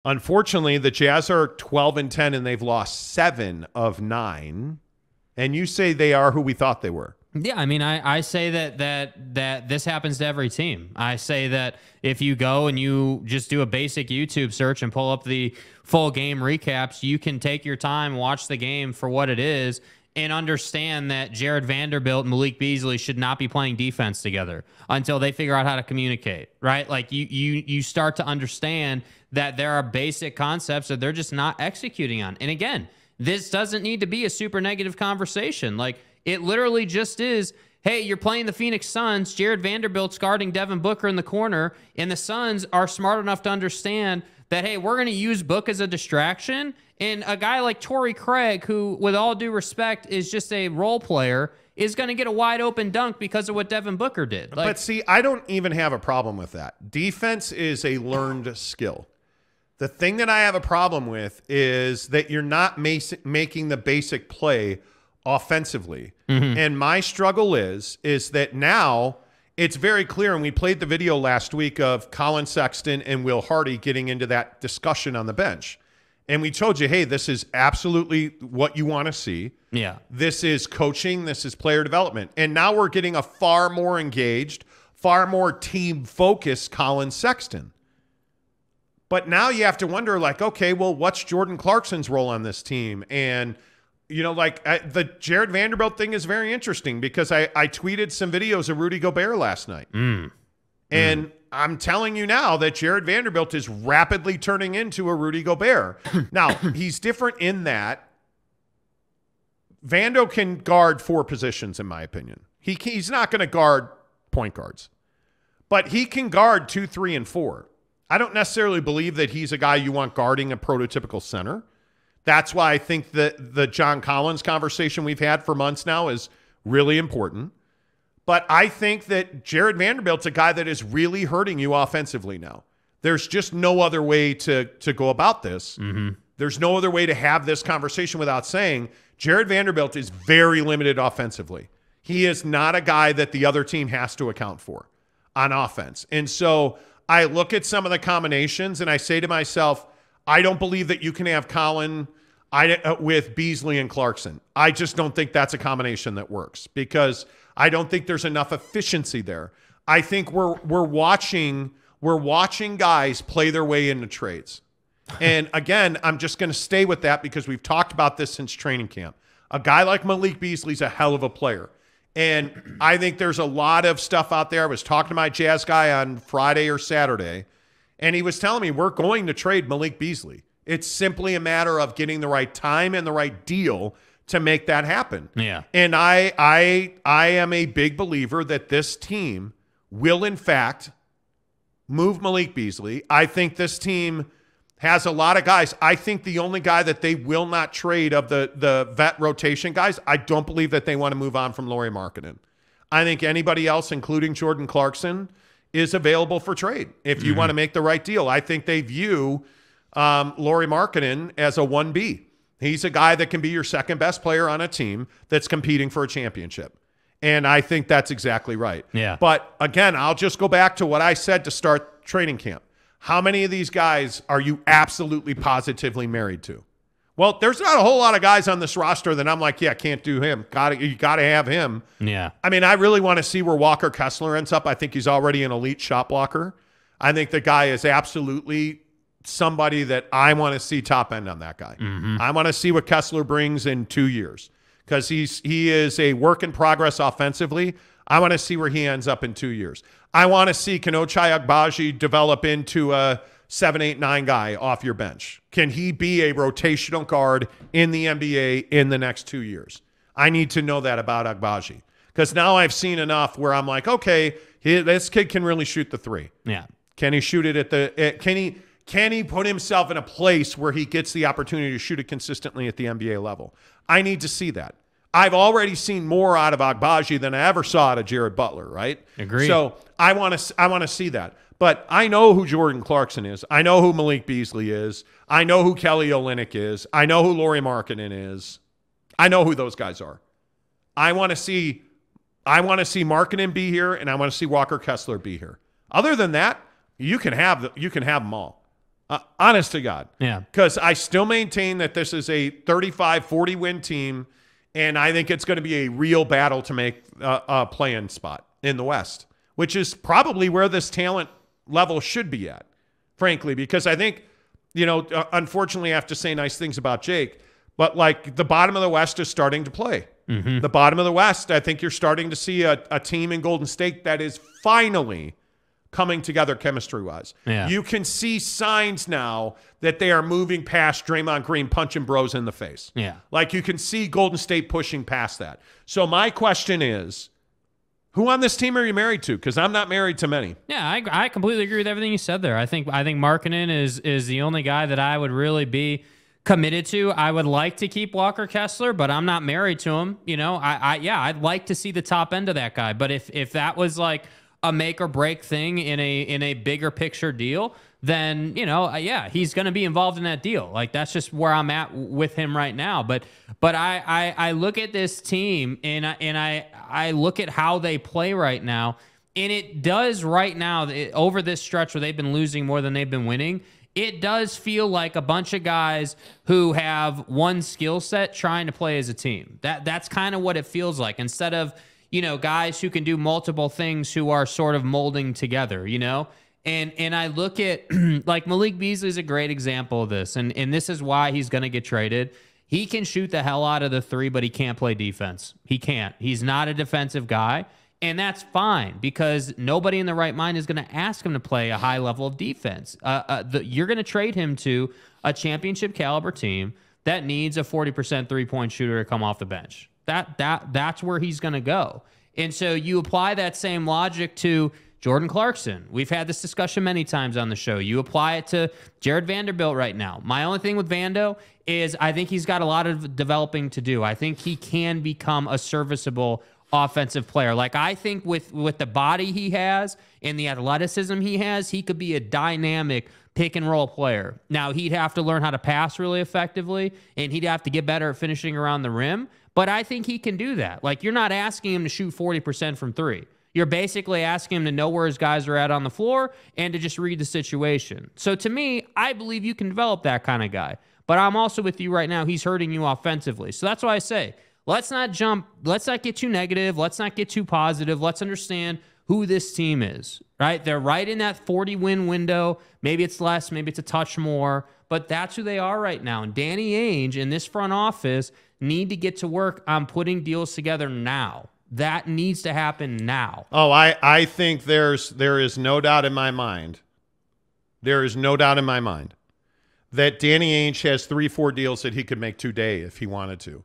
Unfortunately, the Jazz are 12-10, and they've lost 7 of 9. And you say they are who we thought they were. Yeah, I mean, I say that this happens to every team. I say that if you go and you just do a basic YouTube search and pull up the full game recaps, you can take your time, watch the game for what it is, and understand that Jared Vanderbilt and Malik Beasley should not be playing defense together until they figure out how to communicate, right? Like you start to understand that there are basic concepts that they're just not executing on. And again, this doesn't need to be a super negative conversation. Like, it literally just is, hey, you're playing the Phoenix Suns, Jared Vanderbilt's guarding Devin Booker in the corner, and the Suns are smart enough to understand that, hey, we're going to use Book as a distraction, and a guy like Torrey Craig, who, with all due respect, is just a role player, is going to get a wide open dunk because of what Devin Booker did. But see, I don't even have a problem with that. Defense is a learned skill. The thing that I have a problem with is that you're not making the basic play offensively. And my struggle is that now it's very clear, and we played the video last week of Colin Sexton and Will Hardy getting into that discussion on the bench. And we told you, hey, this is absolutely what you want to see. Yeah. This is coaching. This is player development. And now we're getting a far more engaged, far more team-focused Colin Sexton. But now you have to wonder, like, okay, well, what's Jordan Clarkson's role on this team? And you know, like the Jared Vanderbilt thing is very interesting because I tweeted some videos of Rudy Gobert last night. And I'm telling you now that Jared Vanderbilt is rapidly turning into a Rudy Gobert. Now, he's different in that Vando can guard 4 positions, in my opinion. He's not going to guard point guards, but he can guard 2, 3, and 4. I don't necessarily believe that he's a guy you want guarding a prototypical center. That's why I think that the John Collins conversation we've had for months now is really important. But I think that Jared Vanderbilt's a guy that is really hurting you offensively now. There's just no other way to go about this. There's no other way to have this conversation without saying Jared Vanderbilt is very limited offensively. He is not a guy that the other team has to account for on offense. And so I look at some of the combinations and I say to myself, I don't believe that you can have Colin with Beasley and Clarkson. I just don't think that's a combination that works because I don't think there's enough efficiency there. I think we're watching guys play their way into trades. And again, I'm just going to stay with that because we've talked about this since training camp. A guy like Malik Beasley's a hell of a player. And I think there's a lot of stuff out there. I was talking to my Jazz guy on Friday or Saturday, and he was telling me we're going to trade Malik Beasley. It's simply a matter of getting the right time and the right deal to make that happen. Yeah. And I am a big believer that this team will, in fact, move Malik Beasley. I think this team has a lot of guys. I think the only guy that they will not trade of the vet rotation guys, I don't believe that they want to move on from Lauri Markkanen. I think anybody else, including Jordan Clarkson, is available for trade if you want to make the right deal. I think they view Lauri Markkanen as a 1B. He's a guy that can be your second best player on a team that's competing for a championship. And I think that's exactly right. Yeah. But again, I'll just go back to what I said to start training camp. How many of these guys are you absolutely positively married to? Well, there's not a whole lot of guys on this roster that I'm like, yeah, can't do him. You got to have him. Yeah. I mean, I really want to see where Walker Kessler ends up. I think he's already an elite shot blocker. I think the guy is absolutely somebody that I want to see top end on that guy. I want to see what Kessler brings in 2 years because he is a work in progress offensively. I want to see where he ends up in 2 years. I want to see Ochai Agbaji develop into a 7, 8, 9 guy off your bench. Can he be a rotational guard in the NBA in the next 2 years? I need to know that about Agbaji because now I've seen enough where I'm like, okay, this kid can really shoot the three. Yeah. Can he shoot it can he put himself in a place where he gets the opportunity to shoot it consistently at the NBA level? I need to see that. I've already seen more out of Agbaji than I ever saw out of Jared Butler, right? Agreed. So I want to see that. But I know who Jordan Clarkson is. I know who Malik Beasley is. I know who Kelly Olynyk is. I know who Lauri Markkanen is. I know who those guys are. I want to see Markkanen be here, and I want to see Walker Kessler be here. Other than that, you can have them all. Honest to God. Yeah. Because I still maintain that this is a 35-40 win team, and I think it's going to be a real battle to make a play-in spot in the West, which is probably where this talent level should be at, frankly, because I think, unfortunately I have to say nice things about Jake, but like the bottom of the West is starting to play. The bottom of the West, I think you're starting to see a team in Golden State that is finally coming together chemistry-wise. Yeah. You can see signs now that they are moving past Draymond Green punching bros in the face. Yeah. Like you can see Golden State pushing past that. So my question is, who on this team are you married to? Because I'm not married to many. Yeah, I completely agree with everything you said there. I think Markkanen is the only guy that I would really be committed to. I would like to keep Walker Kessler, but I'm not married to him. I'd like to see the top end of that guy. But if that was like a make or break thing in a bigger picture deal, then he's going to be involved in that deal. Like that's just where I'm at with him right now. But I look at this team and I look at how they play right now, and it does right now over this stretch where they've been losing more than they've been winning. It does feel like a bunch of guys who have one skill set trying to play as a team. That's kind of what it feels like, instead of guys who can do multiple things who are sort of molding together, And I look at, like, Malik Beasley is a great example of this, and this is why he's going to get traded. He can shoot the hell out of the three, but he can't play defense. He can't. He's not a defensive guy, and that's fine because nobody in the right mind is going to ask him to play a high level of defense. You're going to trade him to a championship caliber team that needs a 40% three-point shooter to come off the bench. That's where he's going to go. And so you apply that same logic to Jordan Clarkson. We've had this discussion many times on the show. You apply it to Jared Vanderbilt right now. My only thing with Vando is I think he's got a lot of developing to do. I think he can become a serviceable offensive player. Like, I think with the body he has and the athleticism he has, he could be a dynamic pick and roll player. Now, he'd have to learn how to pass really effectively, and he'd have to get better at finishing around the rim. But I think he can do that. Like, you're not asking him to shoot 40% from three. You're basically asking him to know where his guys are at on the floor and to just read the situation. So to me, I believe you can develop that kind of guy. But I'm also with you right now. He's hurting you offensively. So that's why I say, let's not get too negative. Let's not get too positive. Let's understand who this team is, right? They're right in that 40-win window. Maybe it's less, maybe it's a touch more, but that's who they are right now. And Danny Ainge and this front office need to get to work on putting deals together now. That needs to happen now. Oh, I think there is no doubt in my mind. There is no doubt in my mind that Danny Ainge has 3-4 deals that he could make today if he wanted to.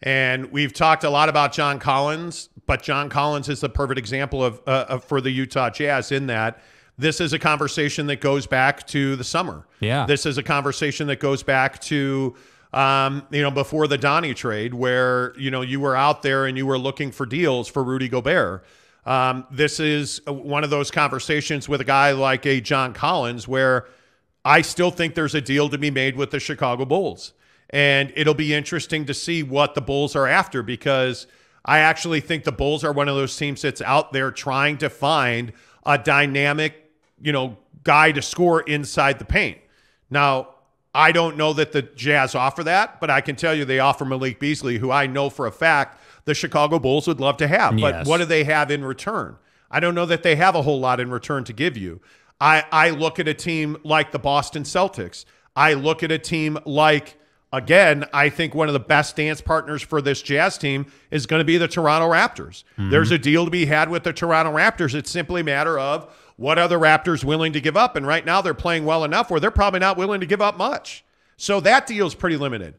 And we've talked a lot about John Collins, but John Collins is the perfect example of for the Utah Jazz in that this is a conversation that goes back to the summer. Yeah. This is a conversation that goes back to before the Donnie trade, where, you were out there and you were looking for deals for Rudy Gobert. This is one of those conversations with a guy like a John Collins, where I still think there's a deal to be made with the Chicago Bulls. And it'll be interesting to see what the Bulls are after, because I actually think the Bulls are one of those teams that's out there trying to find a dynamic, guy to score inside the paint. Now, I don't know that the Jazz offer that, but I can tell you they offer Malik Beasley, who I know for a fact the Chicago Bulls would love to have. Yes. But what do they have in return? I don't know that they have a whole lot in return to give you. I look at a team like the Boston Celtics. I look at a team like, again, I think one of the best dance partners for this Jazz team is going to be the Toronto Raptors. Mm-hmm. There's a deal to be had with the Toronto Raptors. It's simply a matter of what are the Raptors willing to give up? And right now they're playing well enough where they're probably not willing to give up much. So that deal is pretty limited.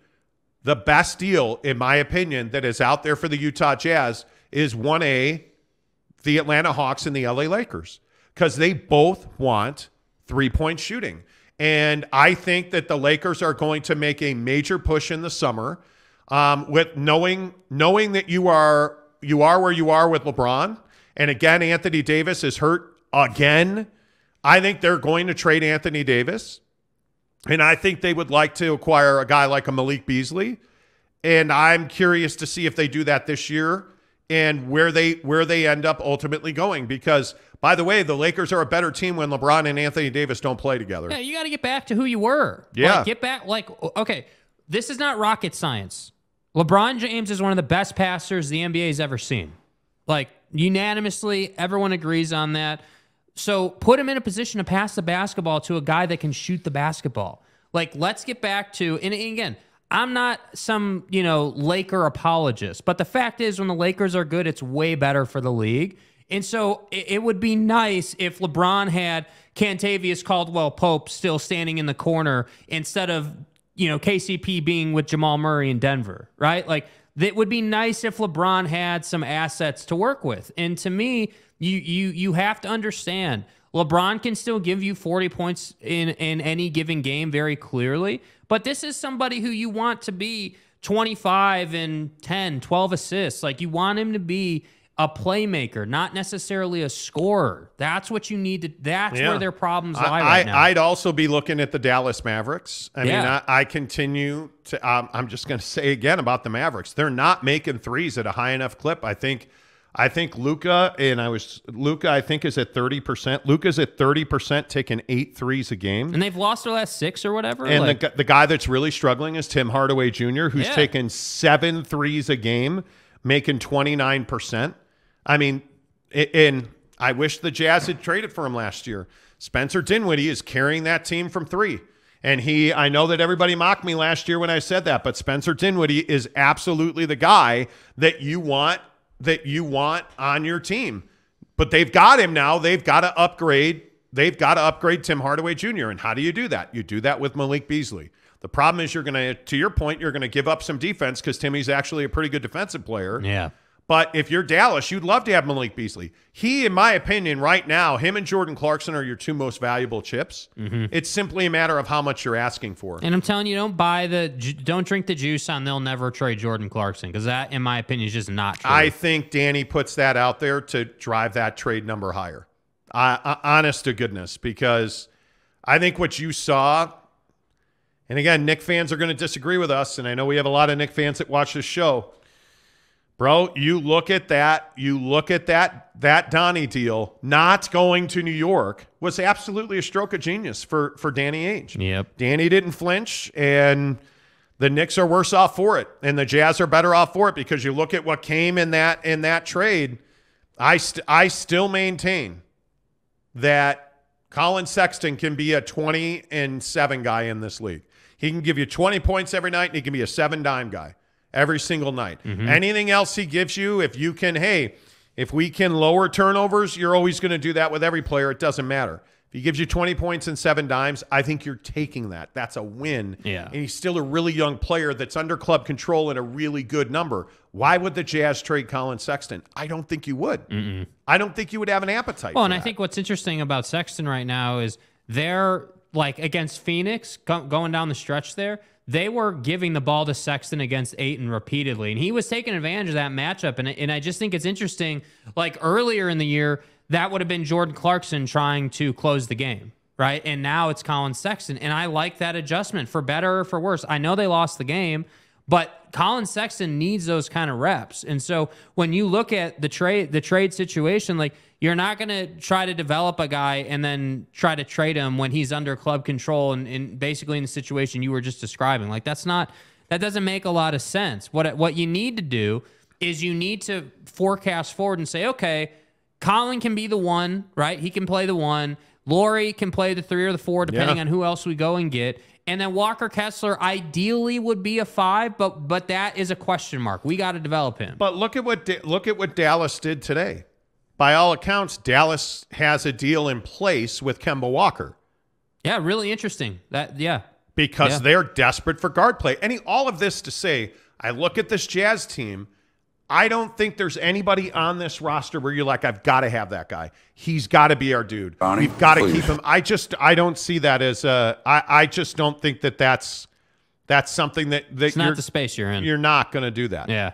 The best deal, in my opinion, that is out there for the Utah Jazz is 1A, the Atlanta Hawks and the LA Lakers, because they both want three-point shooting. And I think that the Lakers are going to make a major push in the summer with knowing that you are where you are with LeBron. And again, Anthony Davis is hurt again. I think they're going to trade Anthony Davis. And I think they would like to acquire a guy like a Malik Beasley. And I'm curious to see if they do that this year. and where they end up ultimately going. Because, by the way, the Lakers are a better team when LeBron and Anthony Davis don't play together. Yeah, you got to get back to who you were. Yeah. Like, get back. Like, okay, this is not rocket science. LeBron James is one of the best passers the NBA's ever seen. Like, unanimously, everyone agrees on that. So put him in a position to pass the basketball to a guy that can shoot the basketball. Like, let's get back to, and again, I'm not some, Laker apologist, but the fact is when the Lakers are good, it's way better for the league. And so it would be nice if LeBron had Kentavious Caldwell-Pope still standing in the corner instead of, KCP being with Jamal Murray in Denver, right? Like, it would be nice if LeBron had some assets to work with. And to me, you have to understand, LeBron can still give you 40 points in any given game very clearly, but this is somebody who you want to be 25 and 10, 12 assists. Like, you want him to be a playmaker, not necessarily a scorer. That's what you need to, that's where their problems lie right now. I'd also be looking at the Dallas Mavericks. I mean, I continue to, I'm just going to say again about the Mavericks. They're not making threes at a high enough clip. I think Luka, I think is at 30%. Luka's at 30%, taking 8 threes a game. And they've lost their last 6 or whatever. And the guy that's really struggling is Tim Hardaway Jr., who's taken 7 threes a game, making 29%. I mean, and I wish the Jazz had traded for him last year. Spencer Dinwiddie is carrying that team from 3. And I know that everybody mocked me last year when I said that, but Spencer Dinwiddie is absolutely the guy that you want on your team. But they've got him now. They've got to upgrade. They've got to upgrade Tim Hardaway Jr. And how do you do that? You do that with Malik Beasley. The problem is to your point, you're going to give up some defense because Timmy's actually a pretty good defensive player. Yeah. But if you're Dallas, you'd love to have Malik Beasley. He, in my opinion, right now, him and Jordan Clarkson are your 2 most valuable chips. Mm-hmm. It's simply a matter of how much you're asking for. And I'm telling you, don't drink the juice on they'll never trade Jordan Clarkson, because that, in my opinion, is just not true. I think Danny puts that out there to drive that trade number higher. Honest to goodness, because I think what you saw, and again, Knick fans are going to disagree with us, and I know we have a lot of Knick fans that watch this show. Bro, you look at that Donnie deal not going to New York was absolutely a stroke of genius for Danny Ainge. Yep. Danny didn't flinch, and the Knicks are worse off for it, and the Jazz are better off for it, because you look at what came in that trade. I still maintain that Colin Sexton can be a 20-7 guy in this league. He can give you 20 points every night, and he can be a 7-dime guy every single night. Mm-hmm. Anything else he gives you, if we can lower turnovers, you're always going to do that with every player. It doesn't matter. If he gives you 20 points and 7 dimes, I think you're taking that. That's a win. Yeah. And he's still a really young player that's under club control and a really good number. Why would the Jazz trade Colin Sexton? I don't think you would. Mm-mm. I don't think you would have an appetite for that. I think what's interesting about Sexton right now is they're, like, against Phoenix, going down the stretch there, they were giving the ball to Sexton against Ayton repeatedly, and he was taking advantage of that matchup. And I just think it's interesting, like, earlier in the year, that would have been Jordan Clarkson trying to close the game, right? And now it's Colin Sexton, and I like that adjustment, for better or for worse. I know they lost the game, but Colin Sexton needs those kind of reps. And so when you look at the trade situation, like, you're not going to try to develop a guy and then try to trade him when he's under club control and basically in the situation you were just describing. Like, that doesn't make a lot of sense. What you need to do is you need to forecast forward and say, okay, Colin can be the 1, right? He can play the 1. Laurie can play the 3 or the 4, depending on who else we go and get. And then Walker Kessler ideally would be a 5, but that is a question mark. We got to develop him. But look at what Dallas did today. By all accounts, Dallas has a deal in place with Kemba Walker. Yeah, really interesting. Because they're desperate for guard play. All of this to say, I look at this Jazz team, I don't think there's anybody on this roster where you're like, I've got to have that guy. He's got to be our dude. Bonnie, we've got to keep him. I don't see that as I just don't think that's something that it's not the space you're in. You're not going to do that. Yeah.